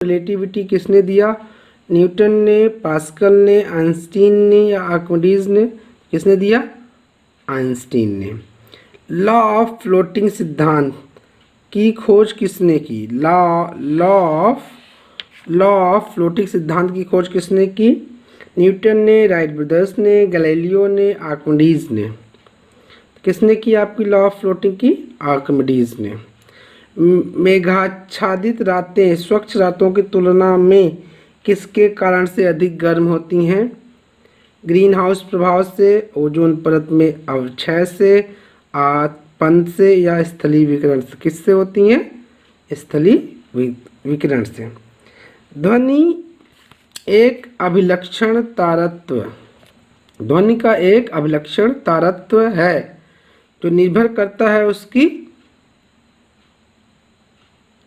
Relativity किसने दिया? Newton ने, पास्कल ने, आइंस्टीन ने या आर्किमिडीज ने? किसने दिया? आइंस्टीन ने। लॉ ऑफ फ्लोटिंग सिद्धांत की खोज किसने की? लॉ ऑफ फ्लोटिंग सिद्धांत की खोज किसने की? न्यूटन ने, राइट ब्रदर्स ने, गैलीलियो ने, आर्किमिडीज ने? किसने की आपकी लॉ ऑफ फ्लोटिंग की? आर्किमिडीज ने। मेघाच्छादित रातें स्वच्छ रातों की तुलना में किसके कारण से अधिक गर्म होती हैं? ग्रीन हाउस प्रभाव से, ओजोन परत में अवक्षय से, आतपन से या स्थलीय विकिरण से? किससे होती हैं? स्थलीय विकिरण से। ध्वनि एक अभिलक्षण तारत्व, ध्वनि का एक अभिलक्षण तारत्व है जो निर्भर करता है उसकी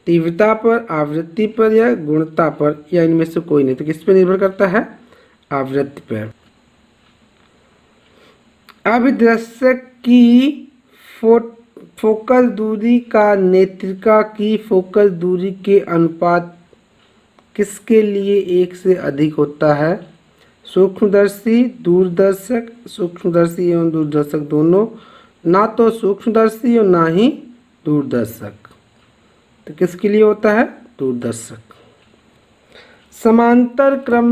तीव्रता पर, आवृत्ति पर या गुणता पर, या इनमें से कोई नहीं। तो किस पर निर्भर करता है? आवृत्ति पर। अभिदृश्य की फोकस दूरी का नेत्रिका की फोकस दूरी के अनुपात किसके लिए एक से अधिक होता है? सूक्ष्मदर्शी, दूरदर्शक, सूक्ष्मदर्शी एवं दूरदर्शक दोनों, ना तो सूक्ष्मदर्शी और ना ही दूरदर्शक। तो किसके लिए होता है? दूरदर्शक। समांतर क्रम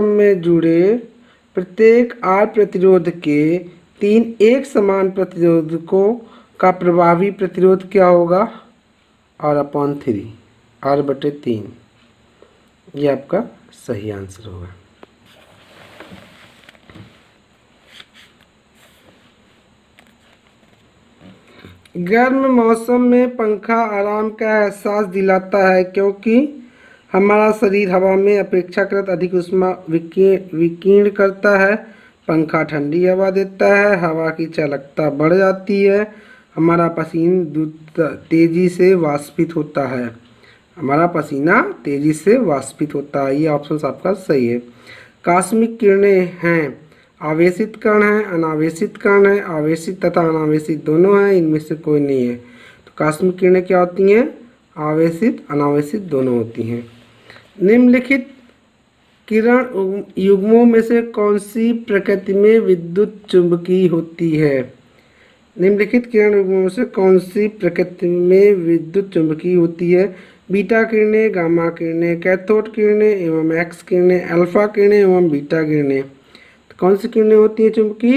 में जुड़े प्रत्येक R प्रतिरोध के 3 एक समान प्रतिरोधकों का प्रभावी प्रतिरोध क्या होगा? R/3, R/3। ये आपका सही आंसर होगा। गर्म मौसम में पंखा आराम का एहसास दिलाता है क्योंकि हमारा शरीर हवा में अपेक्षाकृत अधिक ऊष्मा विकीर्ण करता है। पंखा ठंडी हवा देता है, हवा की चालकता बढ़ जाती है, हमारा पसीना तेजी से वाष्पित होता है, हमारा पसीना तेजी से वाष्पित होता है। ये ऑप्शन आपका सही है। कॉस्मिक किरणें हैं, आवेशित कण है, अनावेशित कण है, आवेशित तथा अनावेशित दोनों हैं, इनमें से कोई नहीं है। तो कॉस्मिक किरणें क्या होती हैं? आवेशित अनावेशित दोनों होती हैं। निम्नलिखित किरण युग्मों में से कौन सी प्रकृति में विद्युत चुंबकीय होती है? निम्नलिखित किरण युग्मों में से कौन सी प्रकृति में विद्युत चुंबकीय होती है? बीटा किरणें, गामा किरणें, कैथोड किरणें एवं एक्स किरणें, अल्फा किरणें एवं बीटा किरणें। तो कौन सी किरणें होती हैं चुंबकीय?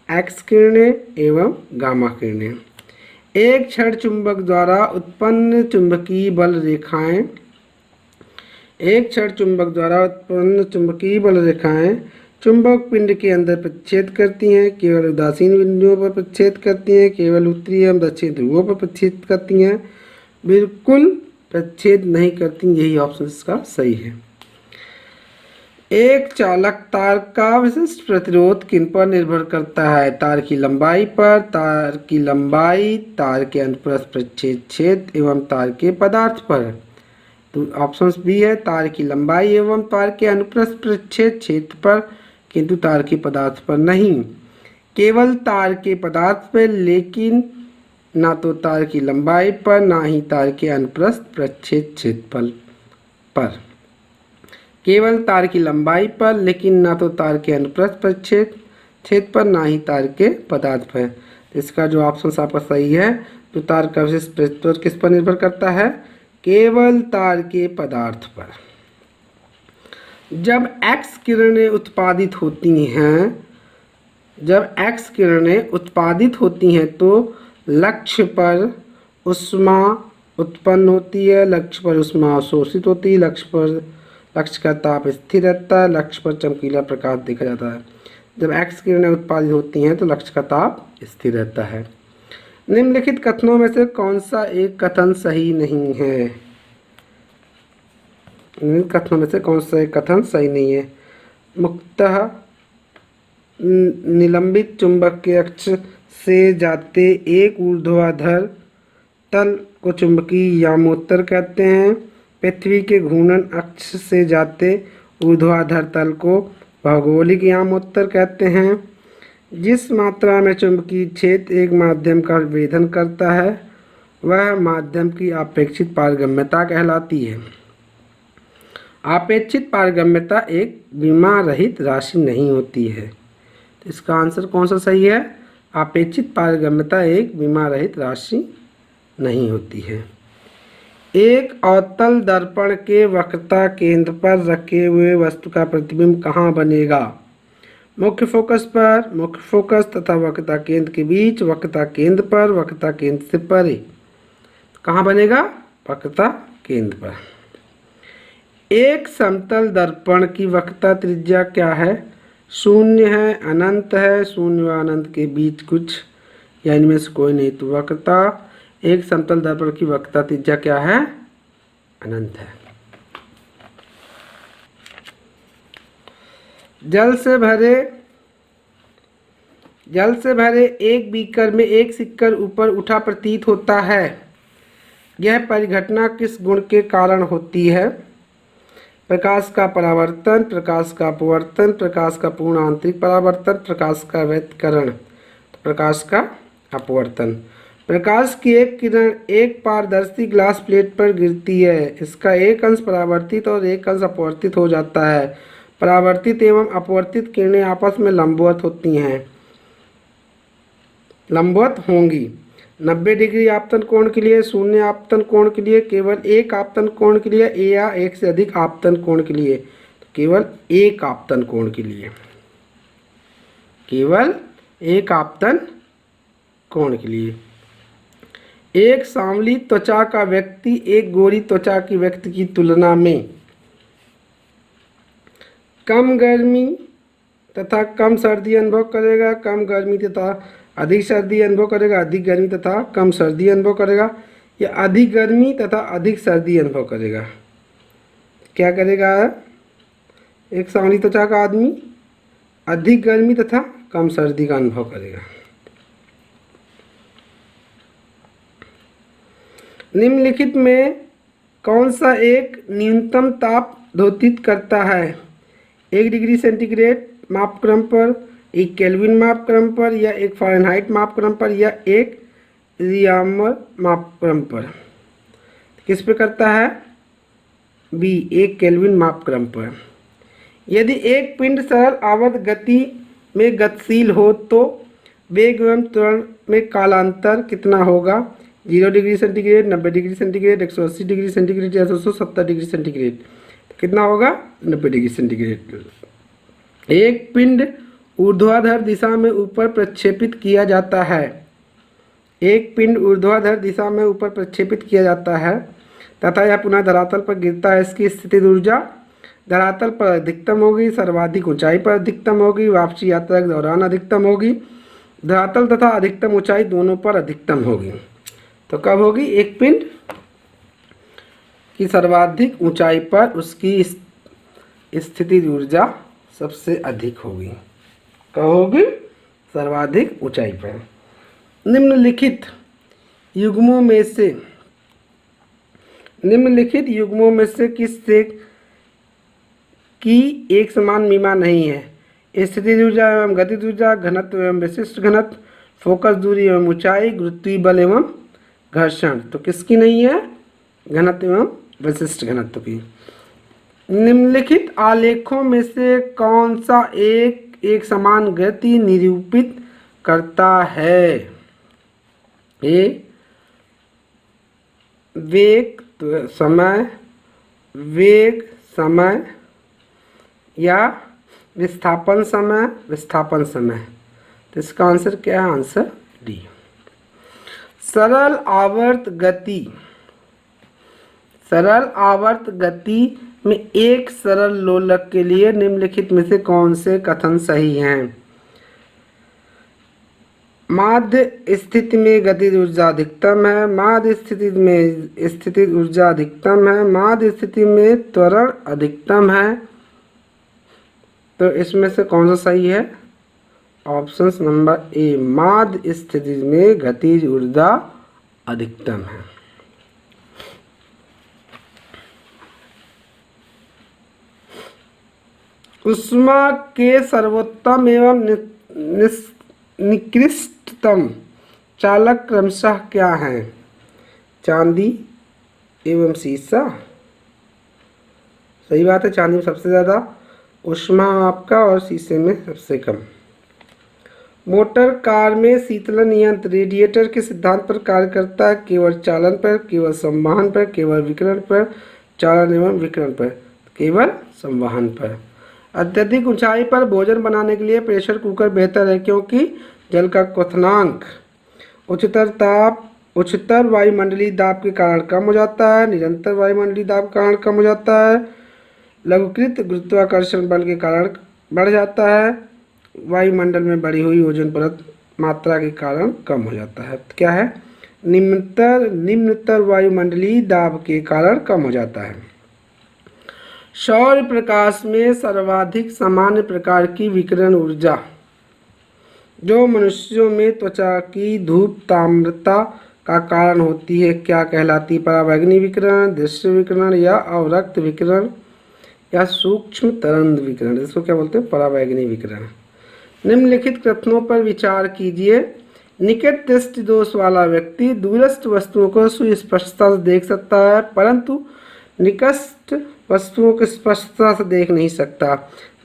एक्स किरणें एवं गामा किरणें। एक क्षण चुंबक द्वारा उत्पन्न चुंबकीय बल रेखाएं, एक क्षण चुंबक द्वारा उत्पन्न चुंबकीय बल रेखाएं चुंबक पिंड के अंदर प्रतिच्छेद करती हैं। केवल उदासीन बिंदुओं पर प्रतिच्छेद करती हैं, केवल उत्तरी एवं दक्षिण ध्रुवों पर प्रतिच्छेद करती हैं, बिल्कुल प्रतिच्छेद नहीं करती। यही ऑप्शन इसका सही है। एक चालक तार का विशिष्ट प्रतिरोध किन पर निर्भर करता है? तार की लंबाई पर, तार की लंबाई, तार के अनुप्रस्थ प्रतिच्छेद क्षेत्र एवं तार के पदार्थ पर। तो ऑप्शन बी है तार की लंबाई एवं तार के अनुप्रस्थ प्रतिच्छेद क्षेत्र पर, किंतु तार के पदार्थ पर नहीं। केवल तार के पदार्थ पर, लेकिन ना तो तार की लंबाई पर ना ही तार के अनुप्रस्थ प्रतिच्छेद क्षेत्र पर। केवल तार की लंबाई पर, लेकिन ना तो तार के अनुप्रस्थ प्रतिच्छेद क्षेत्र पर ना ही तार के पदार्थ पर। इसका जो ऑप्शन आपका सही है, तो तार का विशिष्ट प्रतिरोध किस पर निर्भर करता है? केवल तार के पदार्थ पर। जब एक्स किरणें उत्पादित होती हैं, तो लक्ष्य पर ऊष्मा उत्पन्न होती है, लक्ष्य पर ऊष्मा अवशोषित होती है, लक्ष्य का ताप स्थिर रहता है, लक्ष्य पर चमकीला प्रकाश देखा जाता है। जब एक्स किरणें उत्पादित होती हैं तो लक्ष्य का ताप स्थिर रहता है। निम्नलिखित कथनों में से कौन सा एक कथन सही नहीं है? निम्नलिखित कथनों में से कौन सा एक कथन सही नहीं है? मुक्तः निलंबित चुंबक के अक्ष से जाते एक ऊर्ध्वाधर तल को चुंबकीय यामोत्तर कहते हैं। पृथ्वी के घूर्णन अक्ष से जाते ऊर्ध्वाधर तल को भौगोलिक यामोत्तर कहते हैं। जिस मात्रा में चुंबकीय क्षेत्र एक माध्यम का वेधन करता है वह माध्यम की अपेक्षित पारगम्यता कहलाती है। अपेक्षित पारगम्यता एक विमा रहित राशि नहीं होती है। तो इसका आंसर कौन सा सही है? अपेक्षित पारगम्यता एक विमा रहित राशि नहीं होती है। एक अवतल दर्पण के वक्रता केंद्र पर रखे हुए वस्तु का प्रतिबिंब कहाँ बनेगा? मुख्य फोकस पर, मुख्य फोकस तथा वक्रता केंद्र के बीच, वक्रता केंद्र पर, वक्रता केंद्र से परे। कहाँ बनेगा? वक्रता केंद्र पर। एक समतल दर्पण की वक्रता त्रिज्या क्या है? शून्य है, अनंत है, शून्य व अनंत के बीच कुछ या इनमें से कोई नहीं। तो वक्रता एक समतल दर्पण की वक्रता त्रिज्या क्या है? अनंत है। जल से भरे एक बीकर में एक सिक्कर ऊपर उठा प्रतीत होता है। यह परिघटना किस गुण के कारण होती है? प्रकाश का परावर्तन, प्रकाश का अपवर्तन, प्रकाश का पूर्ण आंतरिक परावर्तन, प्रकाश का व्यतिकरण। तो प्रकाश का अपवर्तन। प्रकाश की एक किरण एक पारदर्शी ग्लास प्लेट पर गिरती है। इसका एक अंश परावर्तित और एक अंश अपवर्तित हो जाता है। परावर्तित एवं अपवर्तित किरणें आपस में लंबवत होंगी। 90 डिग्री आपतन कोण के लिए, शून्य आपतन कोण के लिए, केवल एक आपतन कोण के लिए या एक से अधिक आपतन कोण के लिए? तो केवल एक आपतन कोण के लिए, केवल एक आपतन कोण के लिए। एक सांवली त्वचा का व्यक्ति एक गोरी त्वचा की व्यक्ति की तुलना में कम गर्मी तथा कम सर्दी अनुभव करेगा, कम गर्मी तथा अधिक सर्दी अनुभव करेगा, अधिक गर्मी तथा कम सर्दी अनुभव करेगा, या अधिक गर्मी तथा अधिक सर्दी अनुभव करेगा? क्या करेगा? एक सांवली त्वचा का आदमी अधिक गर्मी तथा कम सर्दी का अनुभव करेगा। निम्नलिखित में कौन सा एक न्यूनतम ताप द्योतित करता है? 1 डिग्री सेंटीग्रेड मापक्रम पर, 1 केल्विन मापक्रम पर, या 1 फ़ारेनहाइट मापक्रम पर, या 1 रियामर मापक्रम पर? किस पे करता है? बी, 1 केल्विन मापक्रम पर। यदि एक पिंड सरल आवर्त गति में गतिशील हो तो वेग एवं त्वरण में कालांतर कितना होगा? 0 degree centigrade, 90 degree centigrade, 180 degree centigrade या 270 डिग्री सेंटीग्रेड? कितना होगा? 90 डिग्री सेंटीग्रेड। एक पिंड ऊर्ध्वाधर दिशा में ऊपर प्रक्षेपित किया जाता है। एक पिंड ऊर्ध्वाधर दिशा में ऊपर प्रक्षेपित किया जाता है तथा यह पुनः धरातल पर गिरता है। इसकी स्थितिज ऊर्जा धरातल पर अधिकतम होगी, सर्वाधिक ऊंचाई पर अधिकतम होगी, वापसी यात्रा के दौरान अधिकतम होगी, धरातल तथा अधिकतम ऊंचाई दोनों पर अधिकतम होगी। तो कब होगी? एक पिंड की सर्वाधिक ऊंचाई पर उसकी स्थितिज ऊर्जा सबसे अधिक होगी। कब होगी? सर्वाधिक ऊंचाई पर। निम्नलिखित युग्मों में से किससे की एक समान मीमा नहीं है? स्थितिज ऊर्जा एवं गतिज ऊर्जा, घनत्व एवं विशिष्ट घनत्व, फोकस दूरी एवं ऊंचाई, गुरुत्वीय बल एवं घर्षण। तो किसकी नहीं है? घनत्व एवं विशिष्ट घनत्व की। निम्नलिखित आलेखों में से कौन सा एक समान गति निरूपित करता है? ए, वेग समय या विस्थापन समय। तो इसका आंसर क्या है? Answer D. सरल आवर्त गति में एक सरल लोलक के लिए निम्नलिखित में से कौन से कथन सही हैं? माध्य स्थिति में गतिज ऊर्जा अधिकतम है, माध्य स्थिति में स्थितिज ऊर्जा अधिकतम है, माध्य स्थिति में त्वरण अधिकतम है। तो इसमें से कौन सा सही है? ऑप्शन नंबर ए, माध्य स्थिति में गतिज ऊर्जा अधिकतम है। ऊष्मा के सर्वोत्तम एवं निकृष्टतम चालक क्रमशः क्या हैं? चांदी एवं शीशा। सही बात है, चांदी में सबसे ज़्यादा ऊष्मा आपका और शीशे में सबसे कम। मोटर कार में शीतलन यंत्र रेडिएटर के सिद्धांत पर कार्य करता है, केवल चालन पर, केवल संवहन पर, केवल विकिरण पर, चालन एवं विकिरण पर, केवल संवहन पर। अत्यधिक ऊंचाई पर भोजन बनाने के लिए प्रेशर कुकर बेहतर है, क्योंकि जल का क्वथनांक उच्चतर वायुमंडलीय दाब के कारण कम हो जाता है, निरंतर वायुमंडलीय दाब के कारण कम हो जाता है, लघुकृत गुरुत्वाकर्षण बल के कारण बढ़ जाता है, वायुमंडल में बढ़ी हुई ओजोन परत मात्रा के कारण कम हो जाता है। तो क्या है, निम्नतर वायुमंडलीय दाब के कारण कम हो जाता है। सौर प्रकाश में सर्वाधिक सामान्य प्रकार की विकिरण ऊर्जा जो मनुष्यों में त्वचा की धूप ताम्रता का कारण होती है क्या कहलाती है? पराबैंगनी विकिरण, दृश्य विकिरण या अवरक्त विकिरण या सूक्ष्म तरंग विकिरण। इसको क्या बोलते हैं? पराबैंगनी विकिरण। निम्नलिखित कथनों पर विचार कीजिए। निकट दृष्टि दोष वाला व्यक्ति दूरस्थ वस्तुओं को सुस्पष्टता से देख सकता है, परंतु निकट वस्तुओं को स्पष्टता से देख नहीं सकता।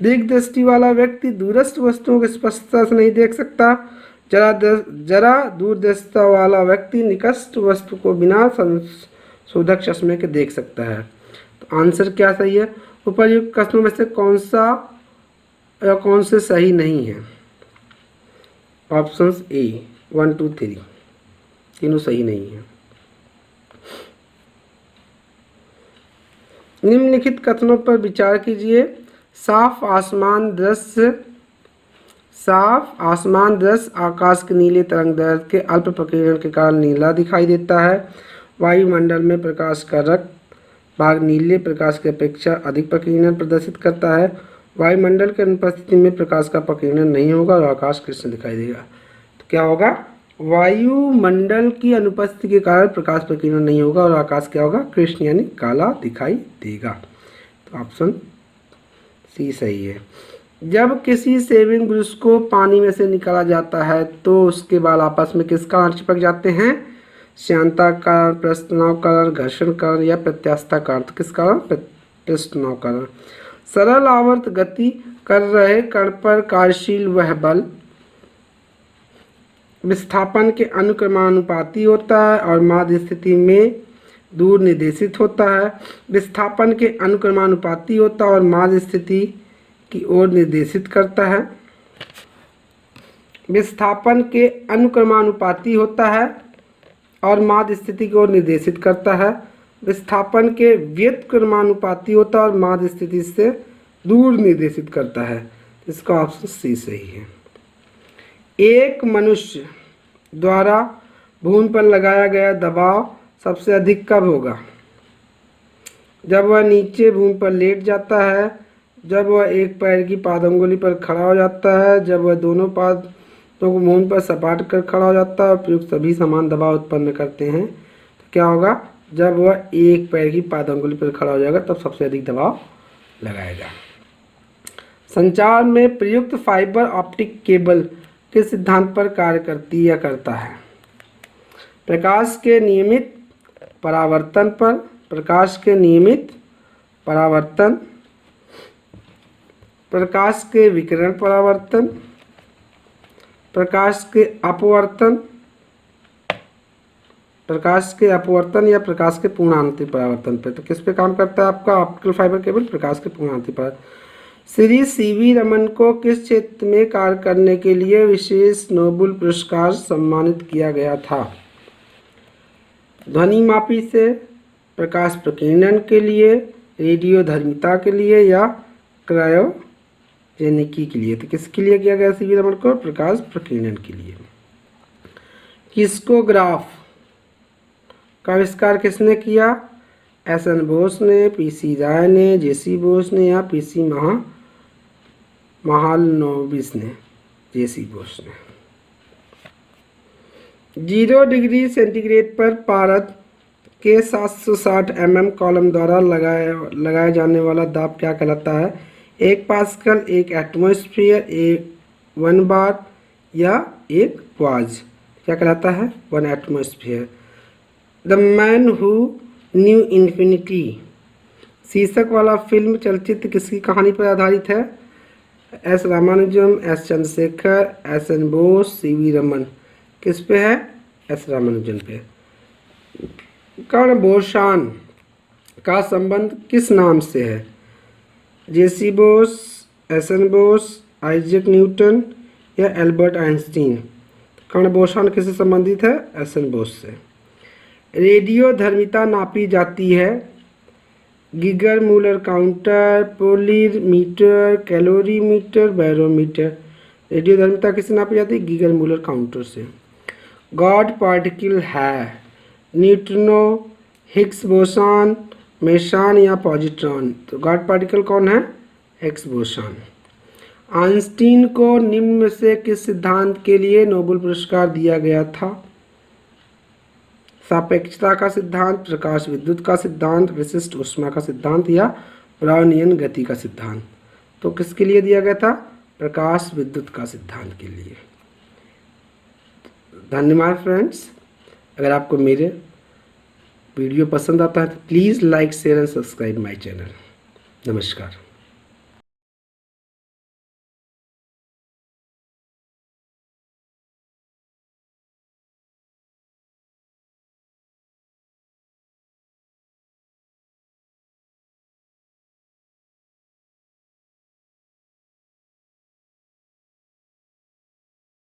दीर्घ दृष्टि वाला व्यक्ति दूरस्थ वस्तुओं को स्पष्टता से नहीं देख सकता। जरा दूरदृष्टता वाला व्यक्ति निकट वस्तु को बिना संशोधक चश्मे के देख सकता है। तो आंसर क्या सही है? उपर्युक्त कथनों में से कौन सा या कौन से सही नहीं है? ऑप्शंस ए 1 2 3 तीनों सही नहीं है। निम्नलिखित कथनों पर विचार कीजिए। साफ आसमान दृश्य आकाश के नीले तरंगदैर्घ्य के अल्प प्रकीर्णन के कारण नीला दिखाई देता है। वायुमंडल में प्रकाश का रक्त भाग नीले प्रकाश की अपेक्षा अधिक प्रकीर्णन प्रदर्शित करता है। वायुमंडल की अनुपस्थिति में प्रकाश का प्रकीर्णन नहीं होगा और आकाश कृष्ण दिखाई देगा। तो क्या होगा? वायुमंडल की अनुपस्थिति के कारण प्रकाश प्रकीर्णन नहीं होगा और आकाश क्या होगा? कृष्ण यानी काला दिखाई देगा। तो ऑप्शन सी सही है। जब किसी शेविंग ब्रश को पानी में से निकाला जाता है तो उसके बाल आपस में किस कारण चिपक जाते हैं? श्यानता कारण, प्रस्तनाव कारण, घर्षण कारण या प्रत्यास्थता कारण। तो किस कारण? प्रस्तनाव कारण। सरल आवर्त गति कर रहे कण पर कार्यशील वह बल विस्थापन के अनुक्रमानुपाती होता है और माध्य स्थिति में दूर निर्देशित होता है। विस्थापन के अनुक्रमानुपाती होता है और माध्य स्थिति की ओर निर्देशित करता है। विस्थापन के अनुक्रमानुपाती होता है और माध्य स्थिति की ओर निर्देशित करता है। विस्थापन के व्युत्क्रमानुपाती होता है और माध्य स्थिति से दूर निर्देशित करता है। इसका ऑप्शन सी सही है। एक मनुष्य द्वारा भूमि पर लगाया गया दबाव सबसे अधिक कब होगा? जब वह नीचे भूमि पर लेट जाता है, जब वह एक पैर की पादंगुली पर खड़ा हो जाता है, जब वह दोनों पादों को भूमि पर सपाट कर खड़ा हो जाता है और प्रयुक्त सभी समान दबाव उत्पन्न करते हैं। तो क्या होगा? जब वह एक पैर की पादंगुली पर खड़ा हो जाएगा तब सबसे अधिक दबाव लगाएगा। संचार में प्रयुक्त फाइबर ऑप्टिक केबल किस सिद्धांत पर कार्य करती या करता है? प्रकाश के नियमित परावर्तन पर, प्रकाश के नियमित परावर्तन, प्रकाश के विकिरण परावर्तन, प्रकाश के अपवर्तन, प्रकाश के अपवर्तन या प्रकाश के पूर्णांति परावर्तन पर। तो किस पे काम करता है आपका ऑप्टिकल फाइबर केबल? प्रकाश के पूर्णांति पर। श्री सीवी रमन को किस क्षेत्र में कार्य करने के लिए विशेष नोबेल पुरस्कार सम्मानित किया गया था? ध्वनि मापी से, प्रकाश प्रकीर्णन के लिए, रेडियोधर्मिता के लिए या क्रायोजेनिकी के लिए। तो किसके लिए किया गया सीवी रमन को? प्रकाश प्रकीर्णन के लिए। किस्कोग्राफ का आविष्कार किसने किया? एस.एन. बोस ने, पी.सी. राय ने, जे.सी. बोस ने या पी.सी. महालनोबिस ने? जे.सी. बोस ने। 0 डिग्री सेंटीग्रेड पर पारद के 760 mm कॉलम द्वारा लगाया जाने वाला दाब क्या कहलाता है? 1 पास्कल, 1 एटमॉस्फेयर, 1 बार या 1 वाज। क्या कहलाता है? 1 atmosphere. The man who knew infinity शीर्षक वाला फिल्म चलचित्र किसकी कहानी पर आधारित है? S Ramanujam, S Chandrasekhar, S N Bose, C V Raman. किस पे है? एस रामानुजन पे। कर्ण बोशान का संबंध किस नाम से है? J C Bose, S N Bose, Isaac Newton या एल्बर्ट आइंस्टीन। कर्ण बोशान किससे संबंधित है? एस एन बोस से। रेडियो धर्मिता नापी जाती है? Geiger Muller counter, polymeter, calorimeter, barometer. रेडियो धर्मिता किससे नापी जाती है? गीगर मूलर काउंटर से। गॉड पार्टिकल है? न्यूट्रिनो, हिग्स बोसॉन, मेसान या पॉजिट्रॉन। तो गॉड पार्टिकल कौन है? Higgs boson. आइंस्टीन को निम्न में से किस सिद्धांत के लिए नोबेल पुरस्कार दिया गया था? सापेक्षता का सिद्धांत, प्रकाश विद्युत का सिद्धांत, विशिष्ट ऊष्मा का सिद्धांत या ब्राउनियन गति का सिद्धांत। तो किसके लिए दिया गया था? प्रकाश विद्युत का सिद्धांत के लिए। धन्यवाद फ्रेंड्स। अगर आपको मेरे वीडियो पसंद आता है तो please like, share and subscribe my channel. नमस्कार।